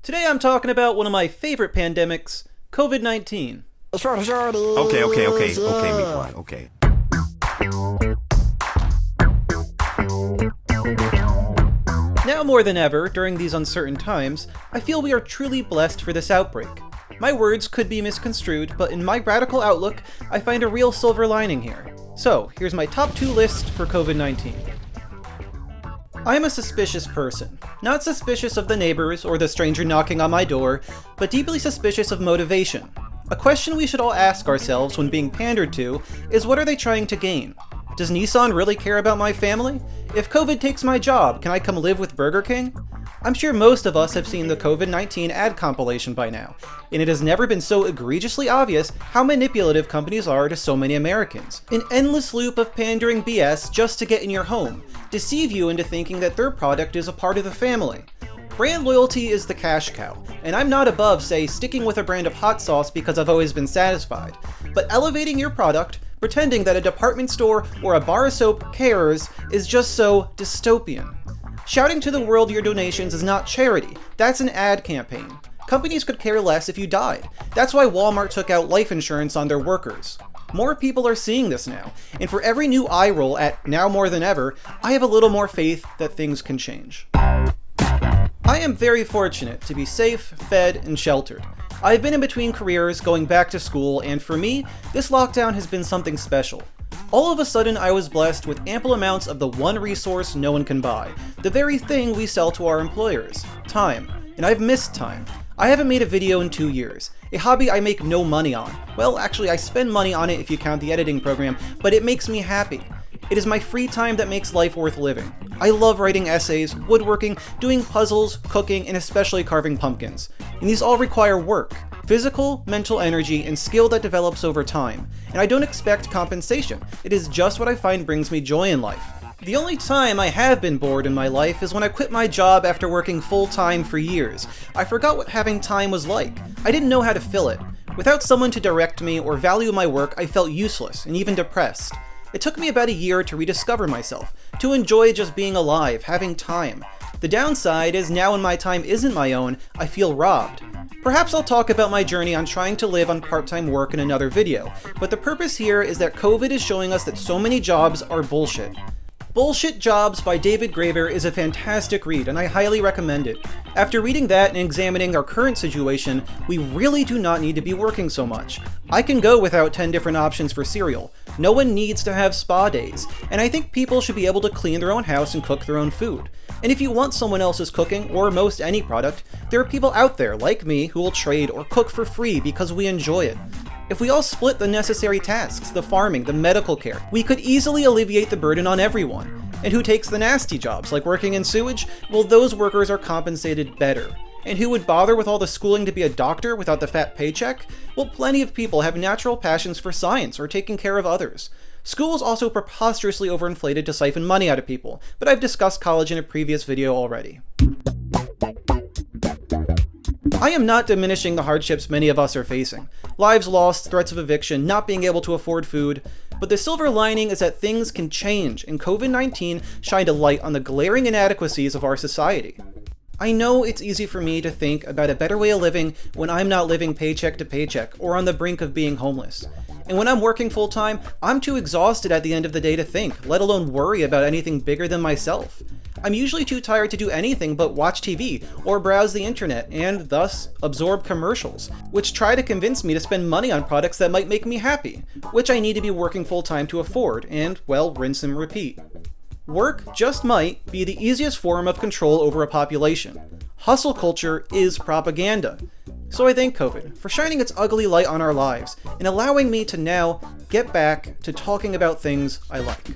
Today I'm talking about one of my favorite pandemics, COVID-19. Shorties. Okay, Meatball, okay. Now more than ever, during these uncertain times, I feel we are truly blessed for this outbreak. My words could be misconstrued, but in my radical outlook, I find a real silver lining here. So, here's my top 2 list for COVID-19. I am a suspicious person. Not suspicious of the neighbors or the stranger knocking on my door, but deeply suspicious of motivation. A question we should all ask ourselves when being pandered to is, what are they trying to gain? Does Nissan really care about my family? If COVID takes my job, can I come live with Burger King? I'm sure most of us have seen the COVID-19 ad compilation by now, and it has never been so egregiously obvious how manipulative companies are to so many Americans. An endless loop of pandering BS just to get in your home, deceive you into thinking that their product is a part of the family. Brand loyalty is the cash cow, and I'm not above, say, sticking with a brand of hot sauce because I've always been satisfied, but elevating your product, pretending that a department store or a bar of soap cares, is just so dystopian. Shouting to the world your donations is not charity, that's an ad campaign. Companies could care less if you died. That's why Walmart took out life insurance on their workers. More people are seeing this now, and for every new eye roll at now more than ever, I have a little more faith that things can change. I am very fortunate to be safe, fed, and sheltered. I've been in between careers, going back to school, and for me, this lockdown has been something special. All of a sudden, I was blessed with ample amounts of the one resource no one can buy, the very thing we sell to our employers, time. And I've missed time. I haven't made a video in 2 years, a hobby I make no money on. Well, actually, I spend money on it if you count the editing program, but it makes me happy. It is my free time that makes life worth living. I love writing essays, woodworking, doing puzzles, cooking, and especially carving pumpkins. And these all require work, physical, mental energy, and skill that develops over time. And I don't expect compensation. It is just what I find brings me joy in life. The only time I have been bored in my life is when I quit my job after working full-time for years. I forgot what having time was like. I didn't know how to fill it. Without someone to direct me or value my work, I felt useless and even depressed. It took me about a year to rediscover myself, to enjoy just being alive, having time. The downside is now when my time isn't my own, I feel robbed. Perhaps I'll talk about my journey on trying to live on part-time work in another video, but the purpose here is that COVID is showing us that so many jobs are bullshit. Bullshit Jobs by David Graeber is a fantastic read, and I highly recommend it. After reading that and examining our current situation, we really do not need to be working so much. I can go without 10 different options for cereal. No one needs to have spa days, and I think people should be able to clean their own house and cook their own food. And if you want someone else's cooking, or most any product, there are people out there like me who will trade or cook for free because we enjoy it. If we all split the necessary tasks, the farming, the medical care, we could easily alleviate the burden on everyone. And who takes the nasty jobs, like working in sewage? Well, those workers are compensated better. And who would bother with all the schooling to be a doctor without the fat paycheck? Well, plenty of people have natural passions for science or taking care of others. School is also preposterously overinflated to siphon money out of people, but I've discussed college in a previous video already. I am not diminishing the hardships many of us are facing. Lives lost, threats of eviction, not being able to afford food. But the silver lining is that things can change, and COVID-19 shined a light on the glaring inadequacies of our society. I know it's easy for me to think about a better way of living when I'm not living paycheck to paycheck or on the brink of being homeless. And when I'm working full-time, I'm too exhausted at the end of the day to think, let alone worry about anything bigger than myself. I'm usually too tired to do anything but watch TV or browse the internet and, thus, absorb commercials, which try to convince me to spend money on products that might make me happy, which I need to be working full-time to afford, and, well, rinse and repeat. Work just might be the easiest form of control over a population. Hustle culture is propaganda. So I thank COVID for shining its ugly light on our lives and allowing me to now get back to talking about things I like.